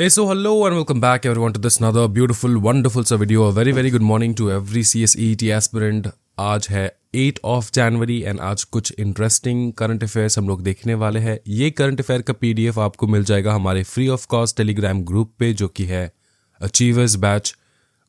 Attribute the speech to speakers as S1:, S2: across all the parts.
S1: Hey, so hello and welcome back everyone to this another beautiful, wonderful सा video. A very very good morning to every CSET aspirant. आज है 8 of January and आज कुछ interesting current affairs हम लोग देखने वाले हैं. ये करंट अफेयर का PDF आपको मिल जाएगा हमारे free of cost Telegram group पे, जो कि है अचीवर्स बैच.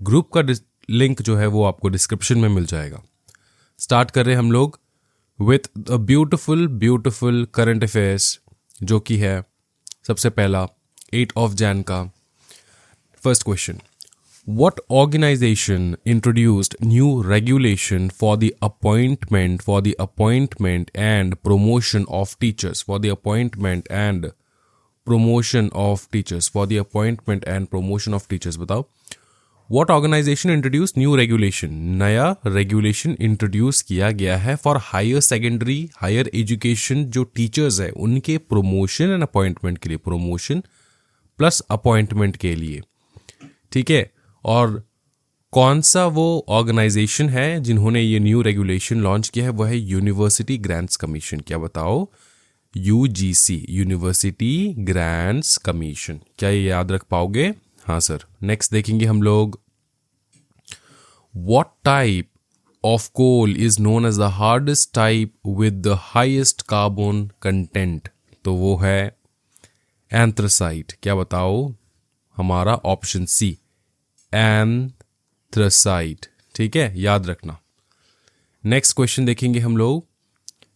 S1: ग्रुप का लिंक जो है वो आपको डिस्क्रिप्शन में मिल जाएगा. स्टार्ट कर रहे हैं हम लोग with a beautiful current affairs, जो कि है सबसे पहला 8 of Jan का. First question. What organization introduced new regulation for the appointment and promotion of teachers? For the appointment and promotion of teachers. For the appointment and promotion of teachers. बताओ. What organization introduced new regulation? नया regulation introduce किया गया है for higher secondary, higher education जो teachers है उनके promotion and appointment के लिए. promotion प्लस अपॉइंटमेंट के लिए, ठीक है. और कौन सा वो ऑर्गेनाइजेशन है जिन्होंने ये न्यू रेगुलेशन लॉन्च किया है? वो है यूनिवर्सिटी ग्रांट्स कमीशन. क्या बताओ? UGC, university grants commission. क्या ये याद रख पाओगे? हाँ सर. नेक्स्ट देखेंगे हम लोग. What type of coal is known as the hardest type with the highest carbon content? तो वो है एंथ्रासाइट. क्या बताओ? हमारा ऑप्शन सी, एंथ्रासाइट. ठीक है, याद रखना. नेक्स्ट क्वेश्चन देखेंगे हम लोग.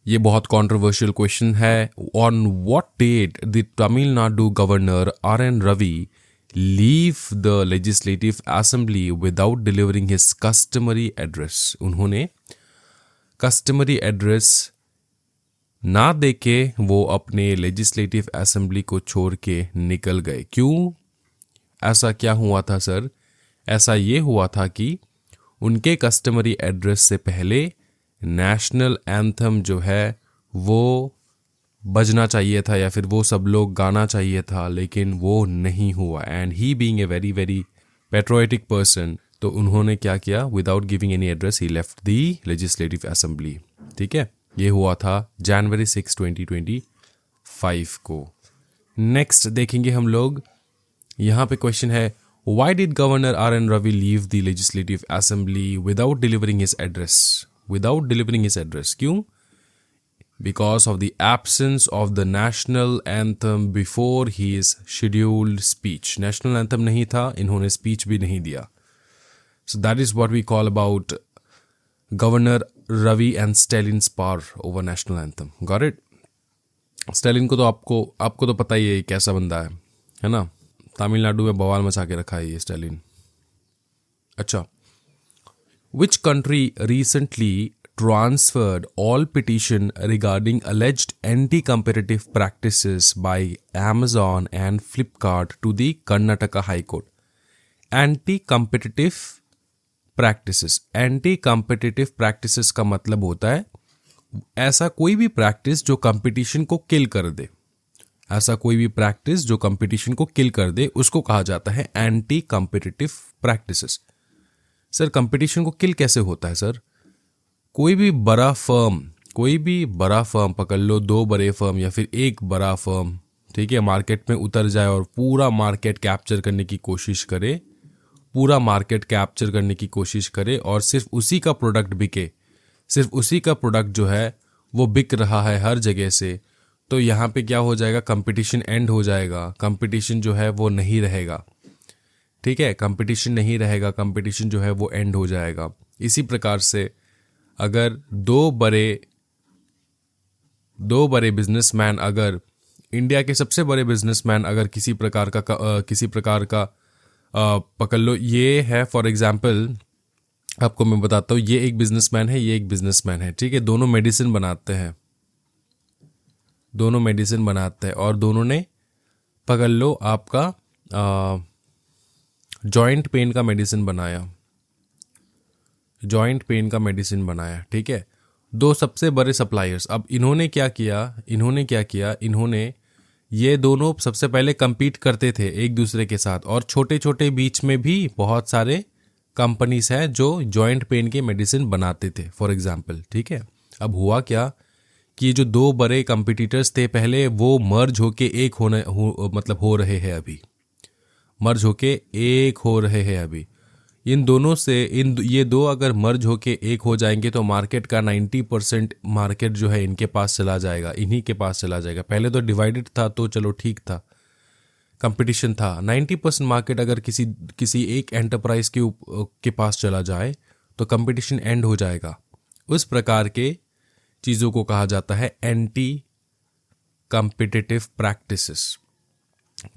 S1: ये बहुत कंट्रोवर्शियल क्वेश्चन है. On what date the Tamil Nadu governor RN Ravi leave the legislative assembly without delivering his customary address? उन्होंने कस्टमरी एड्रेस ना देके वो अपने लेजिस्लेटिव असेंबली को छोड़ के निकल गए. क्यों? ऐसा क्या हुआ था सर? ऐसा ये हुआ था कि उनके कस्टमरी एड्रेस से पहले नेशनल एंथम जो है वो बजना चाहिए था, या फिर वो सब लोग गाना चाहिए था, लेकिन वो नहीं हुआ. And he being a very very patriotic person, तो उन्होंने क्या किया? Without giving any address he left the legislative assembly. ठीक है, ये हुआ था जनवरी 6, 2025 को. नेक्स्ट देखेंगे हम लोग. यहाँ पे क्वेश्चन है, why did governor RN Ravi leave the legislative assembly without delivering his address? Without delivering his address. क्यों? Because of the absence of the national anthem before his scheduled speech. National anthem नहीं था, इन्होंने speech भी नहीं दिया. So that is what we call about Governor Ravi and Stalin's power over national anthem. Got it? Stalin को तो आपको तो पता ही है कैसा बंदा है ना? तमिलनाडु में बवाल मचा के रखा है ये स्टैलिन. अच्छा. Which country recently transferred all petition regarding alleged anti-competitive practices by Amazon and Flipkart to the Karnataka High Court? Anti-competitive practices. Anti competitive practices का मतलब होता है ऐसा कोई भी प्रैक्टिस जो कंपटीशन को किल कर दे. ऐसा कोई भी प्रैक्टिस जो कंपटीशन को किल कर दे उसको कहा जाता है anti competitive practices. Sir competition को किल कैसे होता है सर? कोई भी बड़ा फर्म पकड़ लो, 2 बड़े फर्म या फिर एक बड़ा फर्म, ठीक है, मार्केट में उतर जाए और पूरा मार्केट कैप्चर करने की कोशिश करे और सिर्फ उसी का प्रोडक्ट बिके, सिर्फ उसी का प्रोडक्ट जो है वो बिक रहा है हर जगह से, तो यहाँ पे क्या हो जाएगा? कंपटीशन एंड हो जाएगा. कंपटीशन जो है वो नहीं रहेगा. ठीक है, कंपटीशन नहीं रहेगा, कंपटीशन जो है वो एंड हो जाएगा. इसी प्रकार से अगर दो बड़े बिजनेसमैन, अगर इंडिया के सबसे बड़े बिजनेसमैन अगर किसी प्रकार का पकड़ लो, ये है फॉर एग्जाम्पल, आपको मैं बताता हूँ, ये एक बिजनेसमैन है, ये एक बिजनेसमैन है, ठीक है. दोनों मेडिसिन बनाते हैं और दोनों ने पकड़ लो आपका जॉइंट पेन का मेडिसिन बनाया, ठीक है. 2 सबसे बड़े सप्लायर्स. अब इन्होंने क्या किया? इन्होंने ये दोनों सबसे पहले compete करते थे एक दूसरे के साथ, और छोटे छोटे बीच में भी बहुत सारे कंपनीज हैं जो जॉइंट पेन के मेडिसिन बनाते थे फॉर एग्जांपल, ठीक है. अब हुआ क्या कि जो 2 बड़े कंपिटिटर्स थे पहले, वो मर्ज होके एक हो रहे हैं अभी. मर्ज होके एक हो रहे हैं अभी। इन दोनों से ये दो अगर मर्ज होके एक हो जाएंगे तो मार्केट का 90% मार्केट जो है इनके पास चला जाएगा, इन्हीं के पास चला जाएगा। पहले तो डिवाइडेड था तो चलो ठीक था, कंपटीशन था। 90% मार्केट अगर किसी एक एंटरप्राइज के पास चला जाए तो कंपटीशन एंड हो जाएगा। उस प्रकार के चीज़ों को कहा जाता है एंटी कॉम्पिटिटिव प्रैक्टिसेस।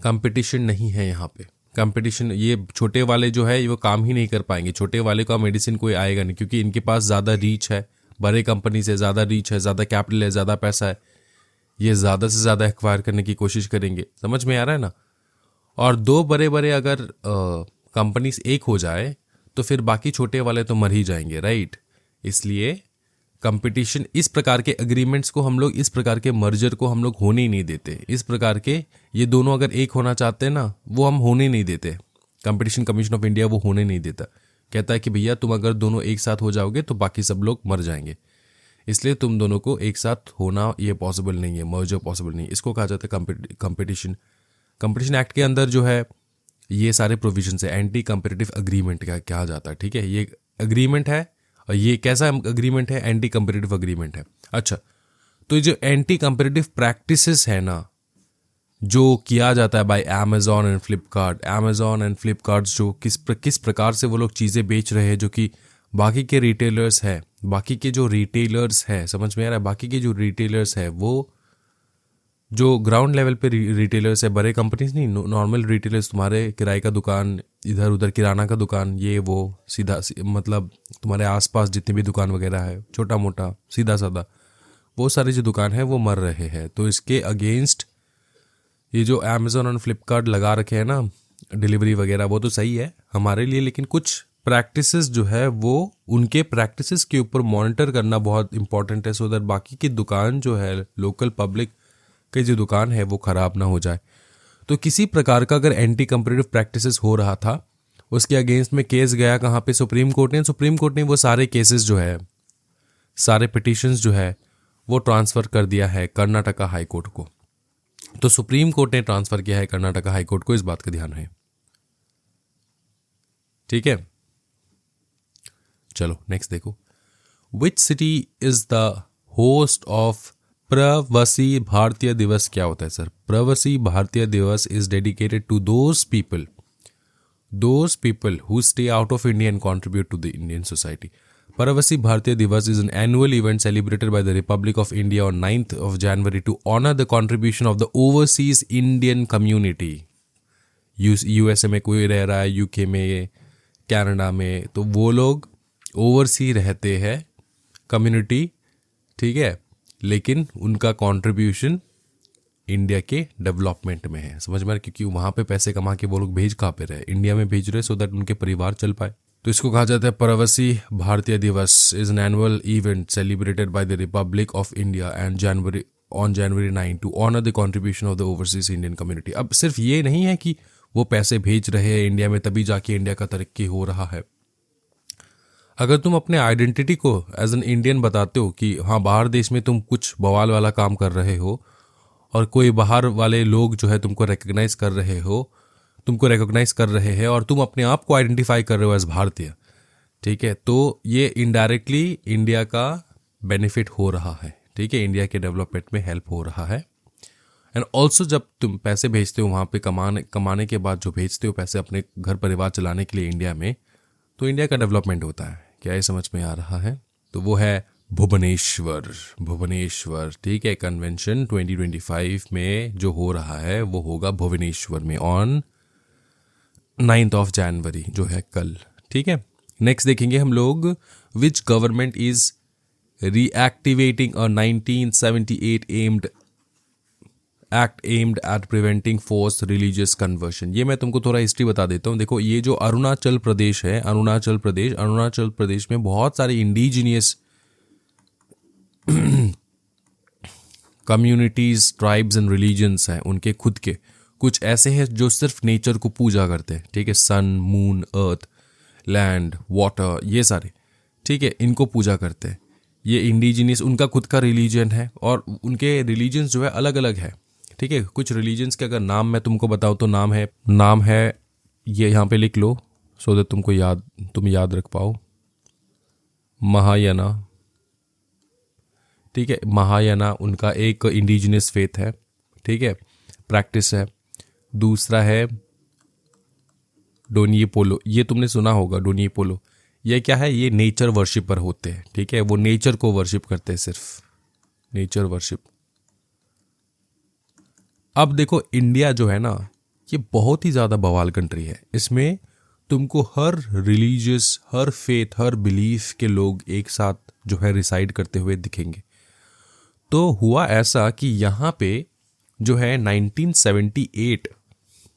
S1: कंपटीशन नहीं है यहाँ पे। कंपटीशन, ये छोटे वाले जो है वो काम ही नहीं कर पाएंगे। छोटे वाले का मेडिसिन कोई आएगा नहीं, क्योंकि इनके पास ज़्यादा रीच है, बड़े कंपनी से ज़्यादा रीच है, ज़्यादा कैपिटल है, ज़्यादा पैसा है। ये ज़्यादा से ज़्यादा एक्वायर करने की कोशिश करेंगे। समझ में आ रहा है ना? और दो बड़े बड़े अगर कंपनीज एक हो जाए तो फिर बाकी छोटे वाले तो मर ही जाएंगे, राइट? इसलिए कंपटीशन, इस प्रकार के एग्रीमेंट्स को हम लोग, इस प्रकार के मर्जर को हम लोग होने ही नहीं देते। इस प्रकार के ये दोनों अगर एक होना चाहते हैं ना, वो हम होने नहीं देते। कंपटीशन कमीशन ऑफ इंडिया वो होने नहीं देता। कहता है कि भैया तुम अगर दोनों एक साथ हो जाओगे तो बाकी सब लोग मर जाएंगे, इसलिए तुम दोनों को एक साथ होना ये पॉसिबल नहीं है, मर्जर पॉसिबल नहीं है। इसको कहा जाता है कंपटीशन। कंपटीशन एक्ट के अंदर जो है ये सारे प्रोविजन है, एंटी कंपेटिटिव अग्रीमेंट का कहा जाता है। ठीक है, ये अग्रीमेंट है। और ये कैसा अग्रीमेंट है? एंटी कंपेटिटिव अग्रीमेंट है। अच्छा, तो ये जो एंटी कंपेटिटिव प्रैक्टिसेस है ना, जो किया जाता है by Amazon and Flipkart, Amazon and Flipkart जो किस प्रकार से वो लोग चीज़ें बेच रहे हैं, जो कि बाकी के रिटेलर्स है, बाकी के जो रिटेलर्स है, समझ में आ रहा है? बाकी के जो रिटेलर्स है वो जो ग्राउंड लेवल पे रिटेलर्स है, बड़े कंपनीज नहीं, नॉर्मल रिटेलर्स, तुम्हारे किराए का दुकान, इधर उधर किराना का दुकान, ये वो सीधा मतलब तुम्हारे आसपास जितनी भी दुकान वगैरह है, छोटा मोटा सीधा साधा, वो सारी जो दुकान है वो मर रहे हैं। तो इसके अगेंस्ट ये जो अमेजोन और फ्लिपकार्ट लगा रखे हैं ना डिलीवरी वगैरह, वो तो सही है हमारे लिए, लेकिन कुछ प्रैक्टिसेस जो है वो उनके प्रैक्टिसेस के ऊपर मॉनिटर करना बहुत इंपॉर्टेंट है, सो दैट बाकी की दुकान जो है, लोकल पब्लिक की जो दुकान है वो ख़राब ना हो जाए। तो किसी प्रकार का अगर एंटी कंपेटिटिव प्रैक्टिसेस हो रहा था, उसके अगेंस्ट में केस गया कहाँ पे? सुप्रीम कोर्ट ने। सुप्रीम कोर्ट ने वो सारे केसेस जो है, सारे पिटिशंस जो है वो ट्रांसफ़र कर दिया है कर्नाटका हाई कोर्ट को। तो सुप्रीम कोर्ट ने ट्रांसफ़र किया है कर्नाटका हाई कोर्ट को, इस बात का ध्यान है। ठीक है, चलो नेक्स्ट देखो। Which city is the host of प्रवासी भारतीय दिवस? क्या होता है sir? Pravasi Bharatiya Divas is dedicated to those people who stay out of India and contribute to the Indian society. Pravasi Bharatiya दिवस is an annual event celebrated by the Republic of India on 9th of January to honor the contribution of the overseas Indian community. USA में कोई रह रहा है, UK में, Canada में, तो वो लोग ओवरसी रहते हैं कम्युनिटी, ठीक है, लेकिन उनका कंट्रीब्यूशन इंडिया के डेवलपमेंट में है। समझ में? क्योंकि वहाँ पे पैसे कमा के वो लोग भेज कहाँ पे रहे? इंडिया में भेज रहे, सो दैट उनके परिवार चल पाए। तो इसको कहा जाता है Pravasi Bharatiya Divas is an annual event celebrated by the Republic of India and January 9 to honour the contribution of the overseas Indian community. अब सिर्फ ये नहीं है कि वो पैसे भेज रहे हैं इंडिया में तभी जाके इंडिया का तरक्की हो रहा है। अगर तुम अपने आइडेंटिटी को एज एन इंडियन बताते हो कि हाँ बाहर देश में तुम कुछ बवाल वाला काम कर रहे हो और कोई बाहर वाले लोग जो है तुमको रिकग्नाइज कर रहे हैं और तुम अपने आप को आइडेंटिफाई कर रहे हो एज भारतीय, ठीक है, तो ये इनडायरेक्टली इंडिया का बेनिफिट हो रहा है। ठीक है, इंडिया के डेवलपमेंट में हेल्प हो रहा है। एंड ऑल्सो जब तुम पैसे भेजते हो वहाँ पे कमाने के बाद जो भेजते हो पैसे अपने घर परिवार चलाने के लिए इंडिया में, तो इंडिया का डेवलपमेंट होता है। क्या ये समझ में आ रहा है? तो वो है भुवनेश्वर, ठीक है। कन्वेंशन 2025 में जो हो रहा है वो होगा भुवनेश्वर में ऑन 9th of January, जो है कल। ठीक है, नेक्स्ट देखेंगे हम लोग, which government is reactivating a 1978 act aimed at preventing force religious conversion. ये मैं तुमको थोड़ा हिस्ट्री बता देता हूँ। देखो, ये जो अरुणाचल प्रदेश है, अरुणाचल प्रदेश में बहुत सारे indigenous communities, tribes and religions हैं, उनके खुद के कुछ ऐसे हैं जो सिर्फ नेचर को पूजा करते हैं। ठीक है, सन, मून, अर्थ, लैंड, वाटर, ये सारे, ठीक है, इनको पूजा करते हैं। ये इंडिजिनियस, उनका खुद का रिलीजन है और उनके रिलीजन्स जो है अलग अलग है। ठीक है, कुछ रिलीजन्स के अगर नाम मैं तुमको बताऊँ तो नाम है ये यहाँ पे लिख लो सो दैट तुम याद रख पाओ। महायाना, ठीक है, महायाना उनका एक इंडिजिनस फेथ है, ठीक है, प्रैक्टिस है। दूसरा है डोनिये पोलो, ये तुमने सुना होगा डोनिये पोलो। ये क्या है, ये नेचर वर्शिपर होते हैं, ठीक है, वो नेचर को वर्शिप करते हैं, सिर्फ नेचर वर्शिप। अब देखो इंडिया जो है ना, ये बहुत ही ज़्यादा बवाल कंट्री है। इसमें तुमको हर रिलीजियस, हर फेथ, हर बिलीफ के लोग एक साथ जो है रिसाइड करते हुए दिखेंगे। तो हुआ ऐसा कि यहाँ पे जो है 1978,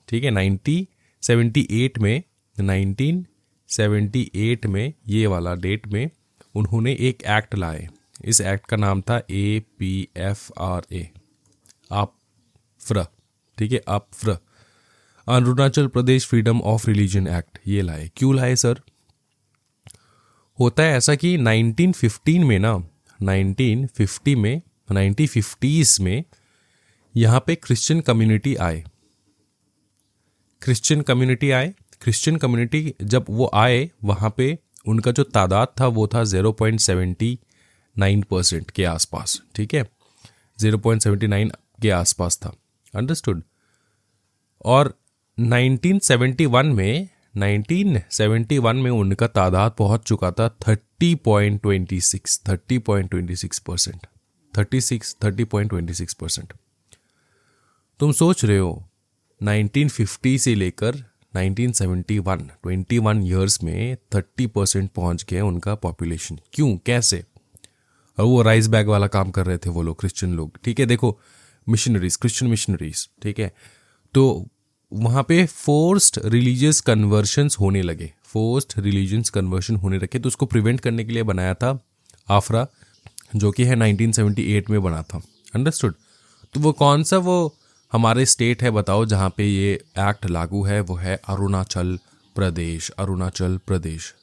S1: ठीक है, 1978 में ये वाला डेट में उन्होंने एक एक्ट लाए। इस एक्ट का नाम था APFRA, APFRA, ठीक है, APFRA, Arunachal Pradesh freedom of religion act. ये लाए, क्यों लाए सर? होता है ऐसा कि 1915 में ना, 1950s में यहाँ पे क्रिश्चियन कम्युनिटी आए। क्रिश्चियन कम्युनिटी जब वो आए, वहाँ पे उनका जो तादाद था वो था 0.79% के आसपास, ठीक है, 0.79 के आसपास था, अंडरस्टूड। और 1971 में उनका तादाद पहुंच चुका था 30.26%। तुम सोच रहे हो 1950 से लेकर 1971, 21 ईयर्स में 30% पहुंच गया उनका पॉपुलेशन। क्यों, कैसे? और वो राइस बैग वाला काम कर रहे थे वो लोग, क्रिश्चियन लोग, ठीक है। देखो मिशनरीज, क्रिश्चियन मिशनरीज, ठीक है, तो वहाँ पे फोर्स्ड रिलीजियस कन्वर्शंस होने लगे, तो उसको प्रिवेंट करने के लिए बनाया था आफरा, जो कि है 1978 में बना था, अंडरस्टूड। तो वो कौन सा वो हमारे स्टेट है बताओ जहाँ पे ये एक्ट लागू है? वो है अरुणाचल प्रदेश।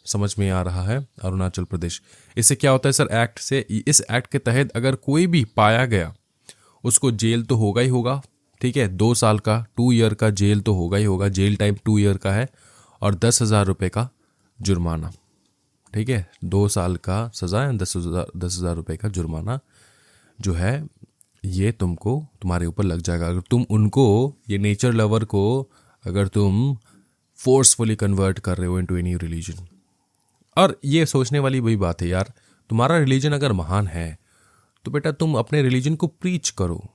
S1: समझ में आ रहा है? अरुणाचल प्रदेश। इससे क्या होता है सर एक्ट से? इस एक्ट के तहत अगर कोई भी पाया गया, उसको जेल तो होगा ही होगा, ठीक है, 2 साल का, 2 ईयर का जेल तो होगा ही होगा, जेल टाइम 2 ईयर का है, और 10,000 रुपये का जुर्माना, ठीक है, 2 साल का सजा है, 10,000 रुपये का जुर्माना जो है ये तुमको, तुम्हारे ऊपर लग जाएगा अगर तुम उनको, ये नेचर लवर को, अगर तुम फोर्सफुली कन्वर्ट कर रहे हो इनटू एनी रिलीजन। और ये सोचने वाली वही बात है यार, तुम्हारा रिलीजन अगर महान है तो बेटा तुम अपने रिलीजन को प्रीच करो,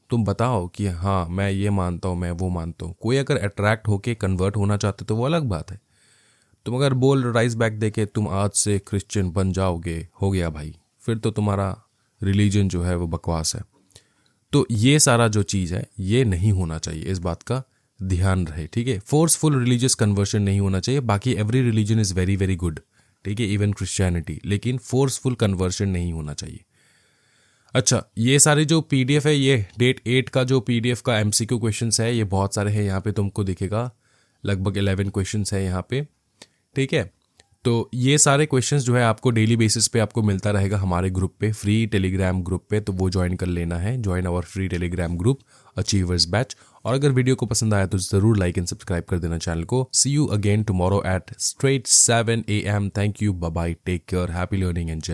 S1: तुम बताओ कि हाँ मैं ये मानता हूँ, मैं वो मानता हूँ। कोई अगर अट्रैक्ट होके कन्वर्ट होना चाहते तो वो अलग बात है। तुम अगर बोल राइस बैक देके तुम आज से क्रिश्चियन बन जाओगे, हो गया भाई, फिर तो तुम्हारा रिलीजन जो है वो बकवास है। तो ये सारा जो चीज़ है ये नहीं होना चाहिए, इस बात का ध्यान रहे, ठीक है। फोर्सफुल रिलीजियस कन्वर्शन नहीं होना चाहिए। बाकी every religion is very very good, ठीक है, इवन क्रिश्चियनिटी, लेकिन फोर्सफुल कन्वर्शन नहीं होना चाहिए। अच्छा, ये सारे जो PDF है, ये डेट 8 का जो PDF का MCQ क्वेश्चंस है, ये बहुत सारे हैं, यहाँ पे तुमको दिखेगा लगभग 11 क्वेश्चंस है यहाँ पे, ठीक है। तो ये सारे क्वेश्चंस जो है आपको डेली बेसिस पे आपको मिलता रहेगा हमारे ग्रुप पे, फ्री टेलीग्राम ग्रुप पे, तो वो ज्वाइन कर लेना है, join our free Telegram group achievers batch. और अगर वीडियो को पसंद आया तो ज़रूर लाइक एंड सब्सक्राइब कर देना चैनल को। See you again tomorrow at straight 7 AM। Thank you, bye bye, take care, happy learning and जय हिंद।